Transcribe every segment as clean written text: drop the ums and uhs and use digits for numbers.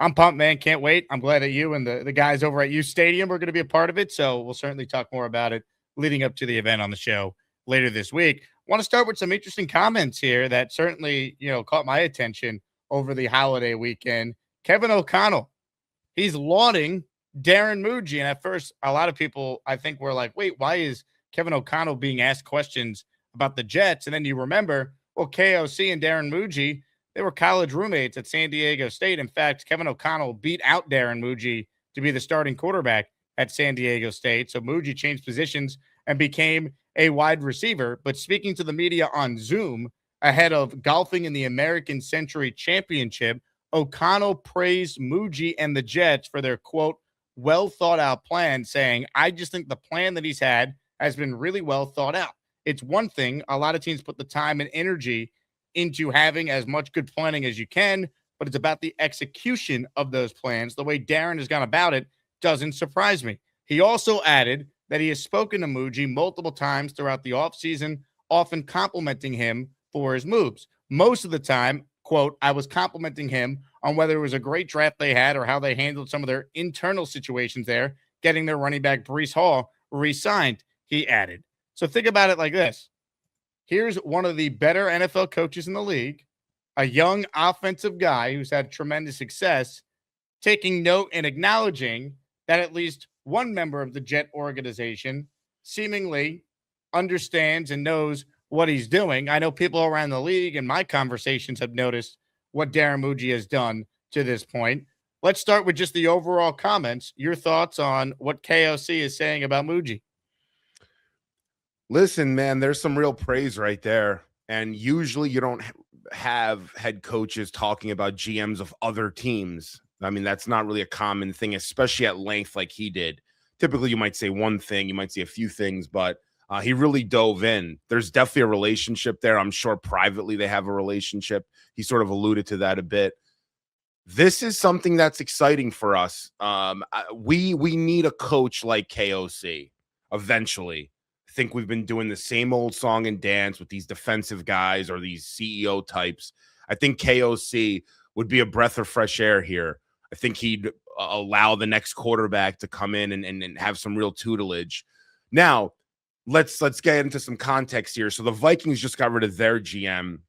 I'm pumped, man. Can't wait. I'm glad that you and the guys over at uSTADIUM are going to be a part of it. So we'll certainly talk more about it leading up to the event on the show later this week. Want to start with some interesting comments here that certainly, caught my attention over the holiday weekend. Kevin O'Connell, he's lauding Darren Mougey. And at first, a lot of people, I think, were like, wait, why is Kevin O'Connell being asked questions about the Jets? And then you remember, well, KOC and Darren Mougey, they were college roommates at San Diego State. In fact, Kevin O'Connell beat out Darren Mougey to be the starting quarterback at San Diego State. So Mougey changed positions and became a wide receiver. But speaking to the media on Zoom ahead of golfing in the American Century Championship, O'Connell praised Mougey and the Jets for their, quote, well thought out plan, saying, I just think the plan that he's had has been really well thought out. It's one thing. A lot of teams put the time and energy into having as much good planning as you can, but it's about the execution of those plans. The way Darren has gone about it doesn't surprise me. He also added that he has spoken to Mougey multiple times throughout the offseason, often complimenting him for his moves. Most of the time, quote, I was complimenting him on whether it was a great draft they had or how they handled some of their internal situations there, getting their running back Breece Hall re-signed, he added. So think about it like this. Here's one of the better NFL coaches in the league, a young offensive guy who's had tremendous success, taking note and acknowledging that at least one member of the Jet organization seemingly understands and knows what he's doing. I know people around the league and my conversations have noticed what Darren Mougey has done to this point. Let's start with just the overall comments. Your thoughts on what KOC is saying about Mougey. Listen, man, there's some real praise right there. And usually you don't have head coaches talking about GMs of other teams. I mean, that's not really a common thing, especially at length like he did. Typically, you might say one thing, you might say a few things, but he really dove in. There's definitely a relationship there. I'm sure privately they have a relationship. He sort of alluded to that a bit. This is something that's exciting for us. We need a coach like KOC eventually. I think we've been doing the same old song and dance with these defensive guys or these CEO types. I think KOC would be a breath of fresh air here. I think he'd allow the next quarterback to come in and have some real tutelage. Now, let's get into some context here. So the Vikings just got rid of their GM,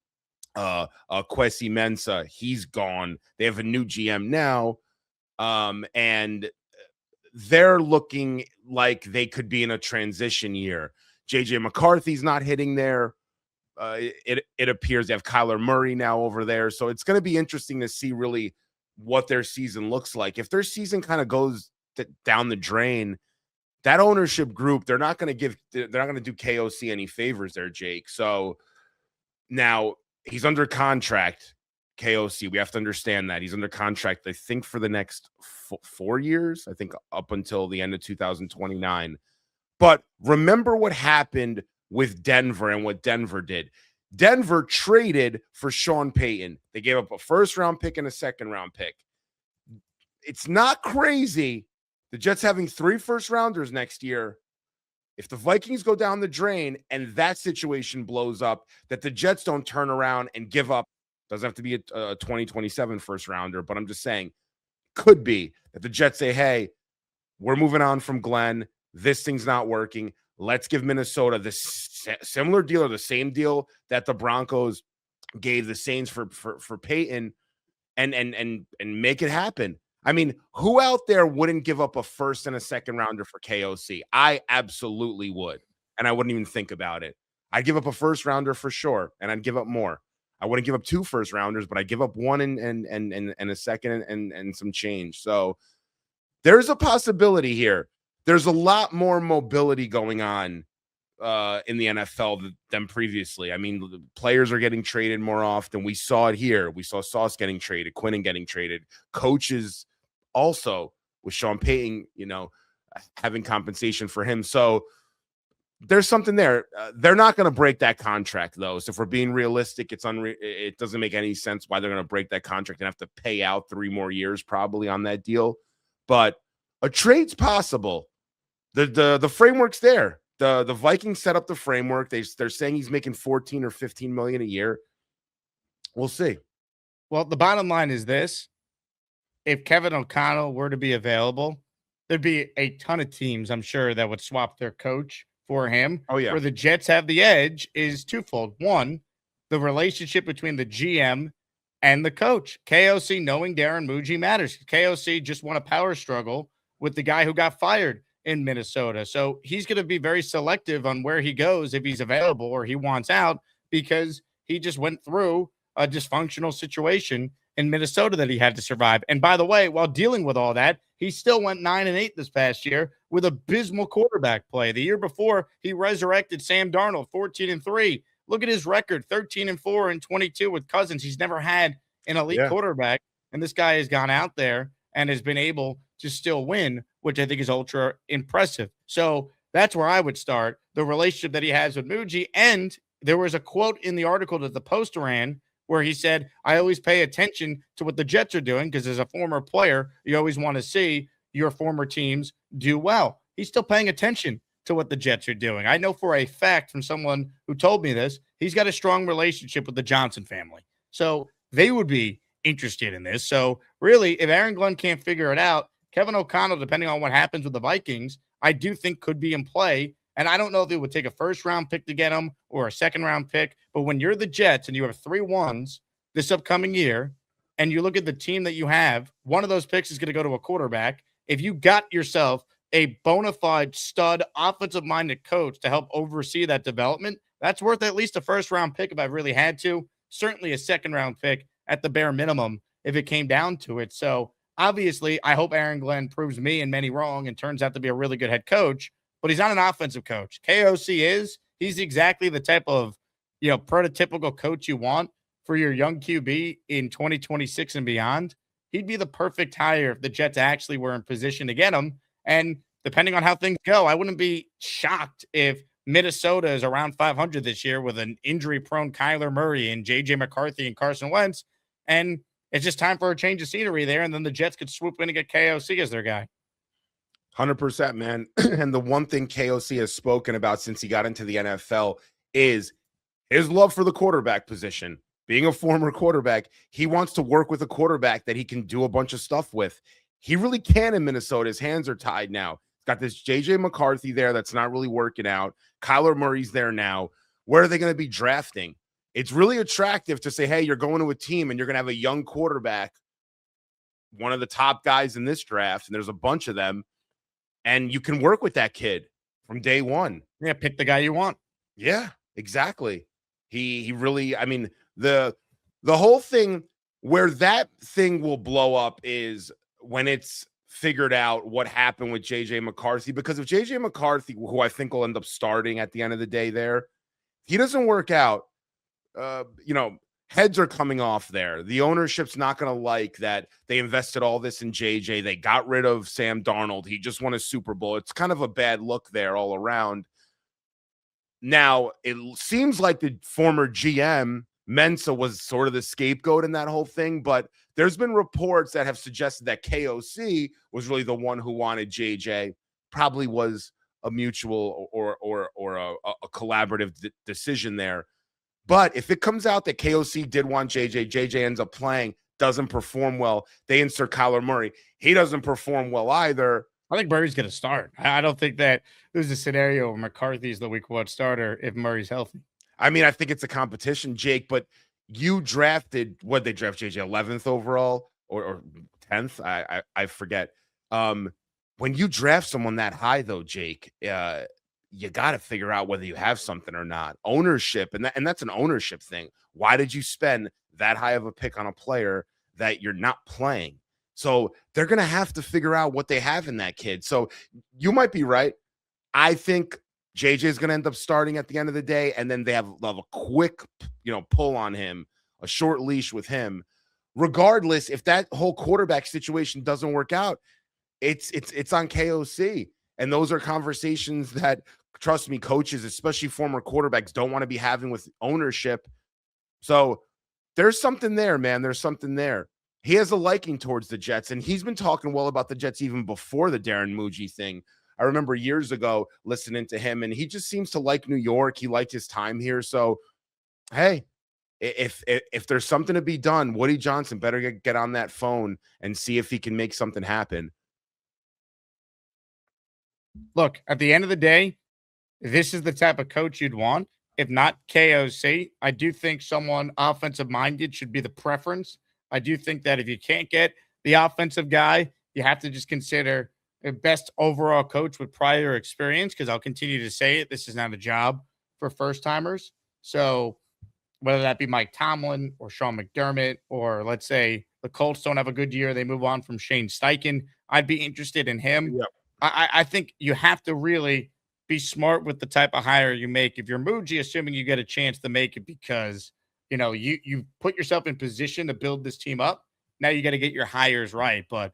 Kwesi Mensah. He's gone. They have a new GM now, and they're looking like they could be in a transition year. JJ McCarthy's not hitting there. It appears they have Kyler Murray now over there. So it's going to be interesting to see really what their season looks like. If their season kind of goes down the drain, that ownership group, they're not going to do KOC any favors there, Jake. So now he's under contract, KOC. We have to understand that he's under contract, I think, for the next 4 years, I think up until the end of 2029. But remember what happened with Denver and what Denver did. Denver traded for Sean Payton. They gave up a first-round pick and a second-round pick. It's not crazy. The Jets having 3 first-rounders next year. If the Vikings go down the drain and that situation blows up, that the Jets don't turn around and give up, doesn't have to be a 2027 first-rounder, but I'm just saying, could be that the Jets say, hey, we're moving on from Glenn. This thing's not working. Let's give Minnesota this similar deal or the same deal that the Broncos gave the Saints for Peyton and make it happen. I mean, who out there wouldn't give up a first and a second rounder for KOC? I absolutely would. And I wouldn't even think about it. I'd give up a first rounder for sure. And I'd give up more. I wouldn't give up 2 first rounders, but I'd give up 1 and a second and some change. So there's a possibility here. There's a lot more mobility going on in the NFL than previously. I mean, the players are getting traded more often. We saw it here. We saw Sauce getting traded, Quinnen getting traded, coaches also with Sean Payton, having compensation for him. So there's something there. They're not going to break that contract, though. So if we're being realistic, it doesn't make any sense why they're going to break that contract and have to pay out 3 more years probably on that deal. But a trade's possible. The framework's there. The Vikings set up the framework. They're saying he's making 14 or 15 million a year. We'll see. Well, the bottom line is this. if Kevin O'Connell were to be available, there'd be a ton of teams, I'm sure, that would swap their coach for him. Oh, yeah. Where the Jets have the edge is twofold. One, the relationship between the GM and the coach. KOC knowing Darren Mougey matters. KOC just won a power struggle with the guy who got fired in Minnesota. So he's going to be very selective on where he goes if he's available or he wants out, because he just went through a dysfunctional situation in Minnesota that he had to survive. And by the way, while dealing with all that, he still went 9-8 this past year with abysmal quarterback play. The year before, he resurrected Sam Darnold, 14-3. Look at his record, 13-4 and 22 with Cousins. He's never had an elite quarterback, and this guy has gone out there and has been able to still win, which I think is ultra impressive. So that's where I would start, the relationship that he has with Mougey. And there was a quote in the article that the Post ran where he said, I always pay attention to what the Jets are doing because as a former player, you always want to see your former teams do well. He's still paying attention to what the Jets are doing. I know for a fact from someone who told me this, he's got a strong relationship with the Johnson family. So they would be interested in this. So really, if Aaron Glenn can't figure it out, Kevin O'Connell, depending on what happens with the Vikings, I do think could be in play. And I don't know if it would take a first-round pick to get him or a second-round pick. But when you're the Jets and you have 3 ones this upcoming year, and you look at the team that you have, one of those picks is going to go to a quarterback. If you got yourself a bona fide stud offensive-minded coach to help oversee that development, that's worth at least a first-round pick if I really had to. Certainly a second-round pick at the bare minimum if it came down to it. So obviously, I hope Aaron Glenn proves me and many wrong and turns out to be a really good head coach. But he's not an offensive coach. KOC is. He's exactly the type of, prototypical coach you want for your young QB in 2026 and beyond. He'd be the perfect hire if the Jets actually were in position to get him. And depending on how things go, I wouldn't be shocked if Minnesota is around 500 this year with an injury-prone Kyler Murray and J.J. McCarthy and Carson Wentz. And it's just time for a change of scenery there, and then the Jets could swoop in and get KOC as their guy. 100%, man. And the one thing KOC has spoken about since he got into the NFL is his love for the quarterback position. Being a former quarterback, he wants to work with a quarterback that he can do a bunch of stuff with. He really can in Minnesota. His hands are tied now. He's got this J.J. McCarthy there that's not really working out. Kyler Murray's there now. Where are they going to be drafting? It's really attractive to say, hey, you're going to a team and you're going to have a young quarterback, one of the top guys in this draft, and there's a bunch of them. And you can work with that kid from day one. Yeah, pick the guy you want. Yeah, exactly. He really, I mean, the whole thing where that thing will blow up is when it's figured out what happened with JJ McCarthy. Because if JJ McCarthy, who I think will end up starting at the end of the day there, he doesn't work out, heads are coming off there. The ownership's not going to like that they invested all this in JJ. They got rid of Sam Darnold. He just won a Super Bowl. It's kind of a bad look there all around. Now, it seems like the former GM, Mensa, was sort of the scapegoat in that whole thing, but there's been reports that have suggested that KOC was really the one who wanted JJ. Probably was a mutual or a collaborative decision there. But if it comes out that KOC did want JJ ends up playing, doesn't perform well, they insert Kyler Murray. He doesn't perform well either. I think Murray's going to start. I don't think that there's a scenario where McCarthy's the week 1 starter if Murray's healthy. I mean, I think it's a competition, Jake, but you drafted, what they draft JJ, 11th overall or 10th? I forget. When you draft someone that high, though, Jake, you got to figure out whether you have something or not. Ownership, and that's an ownership thing. Why did you spend that high of a pick on a player that you're not playing? So they're going to have to figure out what they have in that kid. So you might be right. I think JJ is going to end up starting at the end of the day, and then they have a quick, pull on him, a short leash with him. Regardless, if that whole quarterback situation doesn't work out, it's on KOC. And those are conversations that, trust me, coaches, especially former quarterbacks, don't want to be having with ownership. So there's something there, man. There's something there. He has a liking towards the Jets, and he's been talking well about the Jets even before the Darren Mougey thing. I remember years ago listening to him, and he just seems to like New York. He liked his time here. So, hey, If there's something to be done, Woody Johnson better get on that phone and see if he can make something happen. Look, at the end of the day, this is the type of coach you'd want. If not KOC, I do think someone offensive minded should be the preference. I do think that if you can't get the offensive guy, you have to just consider a best overall coach with prior experience, because I'll continue to say it. This is not a job for first timers. So whether that be Mike Tomlin or Sean McDermott, or let's say the Colts don't have a good year, they move on from Shane Steichen, I'd be interested in him. Yep. I think you have to really be smart with the type of hire you make. If you're Mougey, assuming you get a chance to make it because, you put yourself in position to build this team up. Now you got to get your hires right. But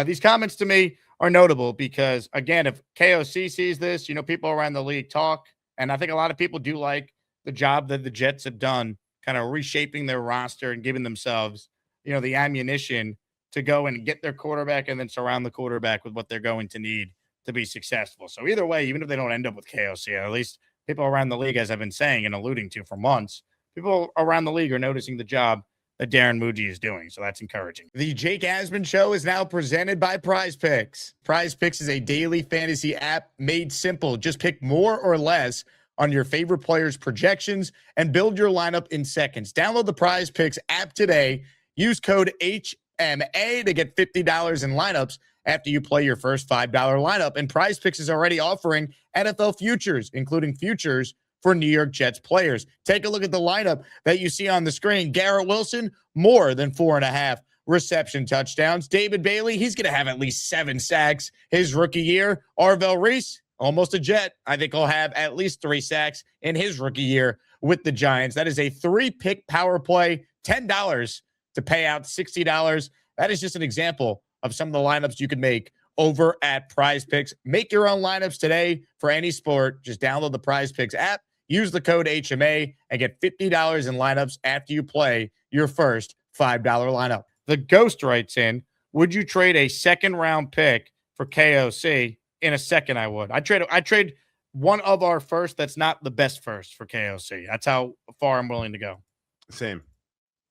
these comments to me are notable because, again, if KOC sees this, people around the league talk. And I think a lot of people do like the job that the Jets have done, kind of reshaping their roster and giving themselves, the ammunition to go and get their quarterback and then surround the quarterback with what they're going to need to be successful. So either way, even if they don't end up with KOC, at least people around the league, as I've been saying and alluding to for months, people around the league are noticing the job that Darren Mougey is doing. So that's encouraging. The Jake Asman Show is now presented by PrizePicks. PrizePicks is a daily fantasy app made simple. Just pick more or less on your favorite players' projections and build your lineup in seconds. Download the PrizePicks app today. Use code HMA to get $50 in lineups after you play your first $5 lineup. And PrizePicks is already offering NFL futures, including futures for New York Jets players. Take a look at the lineup that you see on the screen. Garrett Wilson, more than 4.5 reception touchdowns. David Bailey, he's going to have at least 7 sacks his rookie year. Arvell Reese, almost a Jet. I think he'll have at least 3 sacks in his rookie year with the Giants. That is a 3-pick power play, $10 to pay out $60. That is just an example of some of the lineups you can make over at PrizePicks. Make your own lineups today for any sport. Just download the PrizePicks app, use the code HMA, and get $50 in lineups after you play your first $5 lineup. The Ghost writes in, would you trade a second-round pick for KOC? In a second, I would. I trade one of our first that's not the best first for KOC. That's how far I'm willing to go. Same.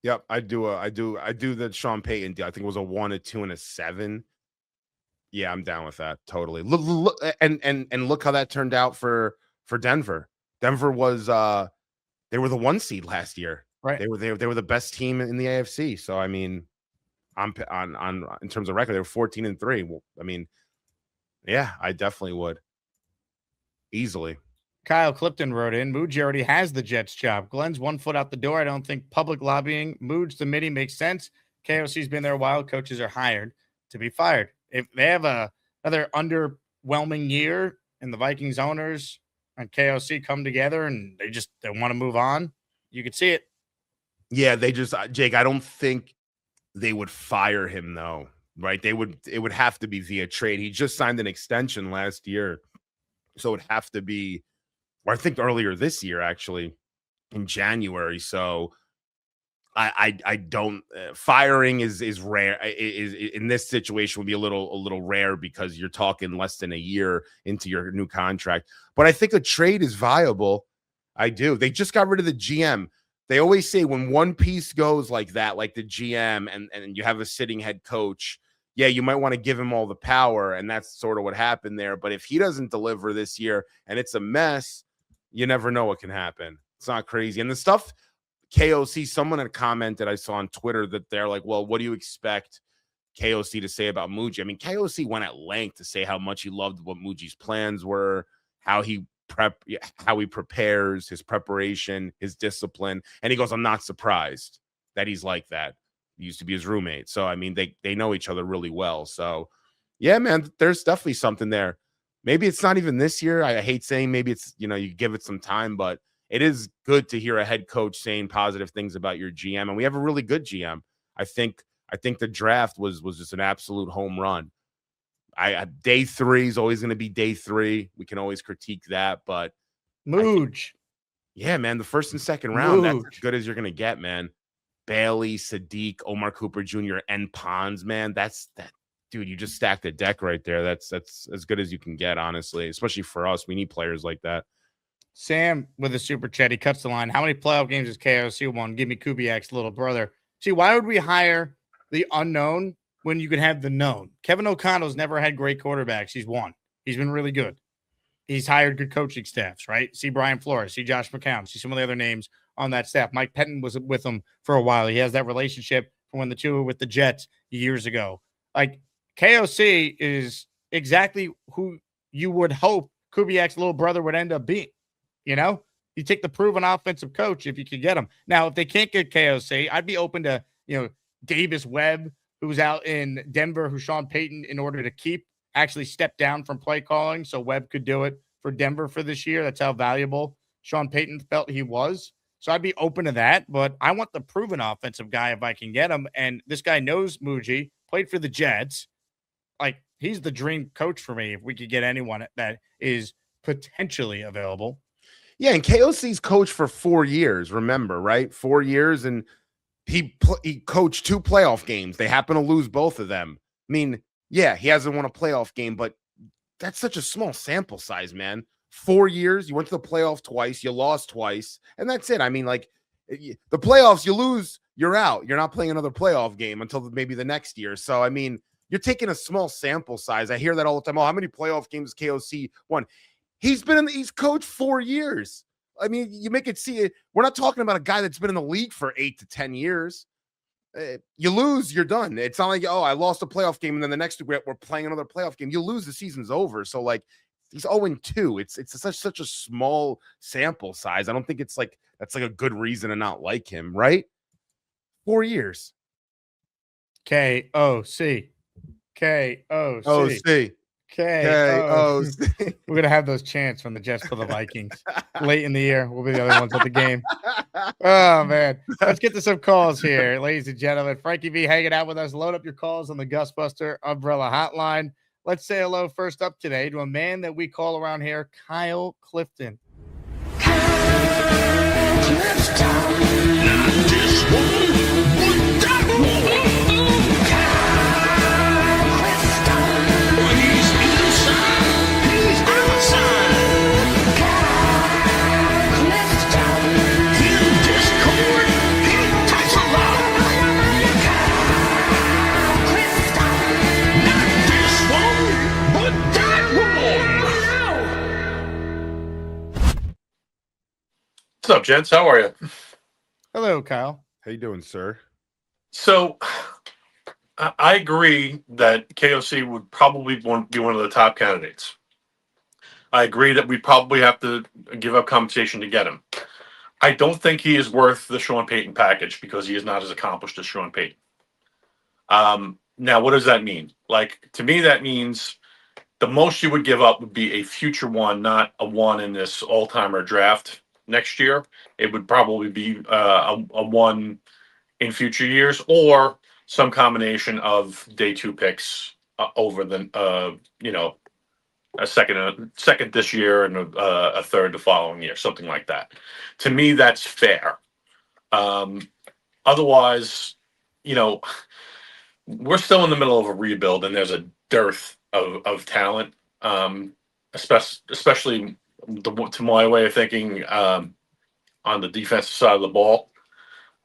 Yep, I do the Sean Payton deal. I think it was a 1, a 2, and a 7. Yeah, I'm down with that totally. Look, and look how that turned out for Denver. Denver was they were the 1 seed last year. Right. They were the best team in the AFC. So I mean, on in terms of record, they were 14-3. Well, I mean, yeah, I definitely would easily. Kyle Clifton wrote in, Mougey already has the Jets job. Glenn's 1 foot out the door. I don't think public lobbying Mougey's committee makes sense. KOC's been there a while. Coaches are hired to be fired. If they have another underwhelming year and the Vikings owners and KOC come together and they want to move on, you could see it. Yeah, Jake, I don't think they would fire him though, right? It would have to be via trade. He just signed an extension last year. So it would have to be, or I think earlier this year, actually, in January. So I don't firing is rare. Is in this situation would be a little rare because you're talking less than a year into your new contract. But I think a trade is viable. I do. They just got rid of the GM. They always say when one piece goes like that, like the GM, and you have a sitting head coach, yeah, you might want to give him all the power, and that's sort of what happened there. But if he doesn't deliver this year and it's a mess, you never know what can happen. It's not crazy. And the stuff KOC, someone had commented, I saw on Twitter, that they're like, well, what do you expect KOC to say about Mougey? I mean, KOC went at length to say how much he loved what Mougey's plans were, how he prepares, his preparation, his discipline. And he goes, I'm not surprised that he's like that. He used to be his roommate. So, I mean, they know each other really well. So, yeah, man, there's definitely something there. Maybe it's not even this year. I hate saying maybe it's, you give it some time, but it is good to hear a head coach saying positive things about your GM. And we have a really good GM. I think the draft was just an absolute home run. Day 3 is always going to be day 3. We can always critique that, but Mougey. Yeah, man, the first and second round, that's as good as you're going to get, man. Bailey, Sadiq, Omar Cooper Jr., and Pons, man. That's that. Dude, you just stacked the deck right there. That's as good as you can get, honestly, especially for us. We need players like that. Sam with a super chat. He cuts the line. How many playoff games has KOC won? Give me Kubiak's little brother. See, why would we hire the unknown when you can have the known? Kevin O'Connell's never had great quarterbacks. He's won. He's been really good. He's hired good coaching staffs, right? See Brian Flores, see Josh McCown, see some of the other names on that staff. Mike Pettin was with him for a while. He has that relationship from when the two were with the Jets years ago. Like, KOC is exactly who you would hope Kubiak's little brother would end up being. You know, you take the proven offensive coach if you could get him. Now, if they can't get KOC, I'd be open to, Davis Webb, who's out in Denver, who Sean Payton, in order to keep, actually stepped down from play calling. So Webb could do it for Denver for this year. That's how valuable Sean Payton felt he was. So I'd be open to that. But I want the proven offensive guy if I can get him. And this guy knows Mougey, played for the Jets. Like, he's the dream coach for me if we could get anyone that is potentially available. Yeah, and KOC's coached for 4 years, remember, right? 4 years, and he coached 2 playoff games. They happen to lose both of them. I mean, yeah, he hasn't won a playoff game, but that's such a small sample size, man. 4 years, you went to the playoff twice, you lost twice, and that's it. I mean, like, the playoffs, you lose, you're out. You're not playing another playoff game until maybe the next year. So, I mean, you're taking a small sample size. I hear that all the time. Oh, how many playoff games KOC won? He's coached 4 years. I mean, you make it see it. We're not talking about a guy that's been in the league for 8 to 10 years. You lose, you're done. It's not like, oh, I lost a playoff game, and then the next week we're playing another playoff game. You lose, the season's over. So, like, he's 0-2. It's such a small sample size. I don't think it's like that's like a good reason to not like him, right? 4 years. KOC. KOC. KOC. We're going to have those chants from the Jets for the Vikings late in the year. We'll be the other ones at the game. Oh, man. Let's get to some calls here, ladies and gentlemen. Frankie V hanging out with us. Load up your calls on the Gusbuster Umbrella Hotline. Let's say hello first up today to a man that we call around here, Kyle Clifton. What's up, gents? How are you? Hello, Kyle. How you doing, sir? So, I agree that KOC would probably be one of the top candidates. I agree that we'd probably have to give up compensation to get him. I don't think he is worth the Sean Payton package because he is not as accomplished as Sean Payton. Now, what does that mean? Like, to me, that means the most you would give up would be a future one, not a one in this all-timer draft next year. It would probably be a one in future years, or some combination of day 2 picks over the a second this year and a third the following year, something like that. To me, that's fair. Otherwise, we're still in the middle of a rebuild, and there's a dearth of talent, especially to my way of thinking, on the defensive side of the ball,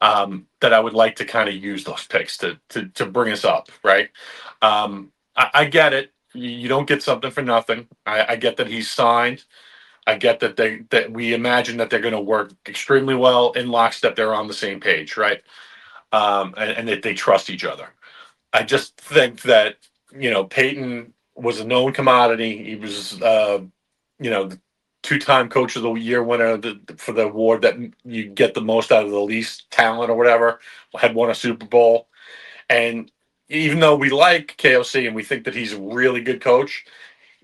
that I would like to kind of use those picks to bring us up, right? I get it. You don't get something for nothing. I get that he's signed. I get that we imagine that they're going to work extremely well in lockstep. They're on the same page, right? And that they trust each other. I just think that, Peyton was a known commodity. He was, the 2-time Coach of the Year winner for the award that you get the most out of the least talent or whatever, had won a Super Bowl. And even though we like KOC and we think that he's a really good coach,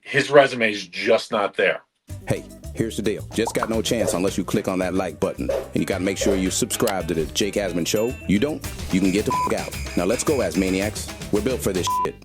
his resume is just not there. Hey, here's the deal. Just got no chance unless you click on that like button. And you got to make sure you subscribe to the Jake Asman Show. You don't, you can get the f*** out. Now let's go, Asmaniacs. We're built for this shit.